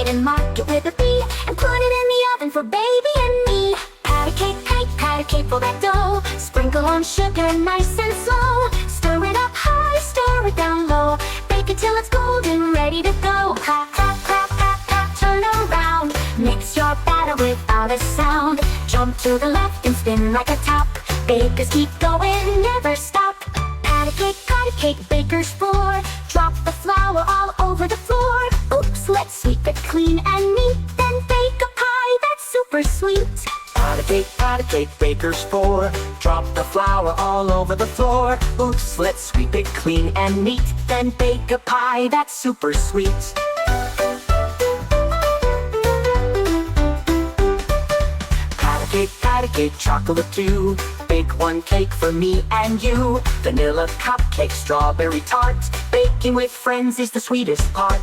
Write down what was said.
and mark it with a B, and put it in the oven for baby and me. Pat a cake for that dough. Sprinkle on sugar nice and slow. Stir it up high, stir it down low. Bake it till it's golden, ready to go. Clap, clap, clap, clap, clap, turn around. Mix your batter without a sound. Jump to the left and spin like a top. Bakers keep going, never stop. Pat a cake, baker's floor. Drop the flour all over the floor. Oops, let's sweep it clean and neat. Then bake a pie that's super sweet. Pat a cake, baker's floor. Drop the flour all over the floor. Oops, let's sweep it clean and neat. Then bake a pie that's super sweet. Pat a cake, chocolate too. Bake one cake for me and you. Vanilla cupcake, strawberry tart. Baking with friends is the sweetest part.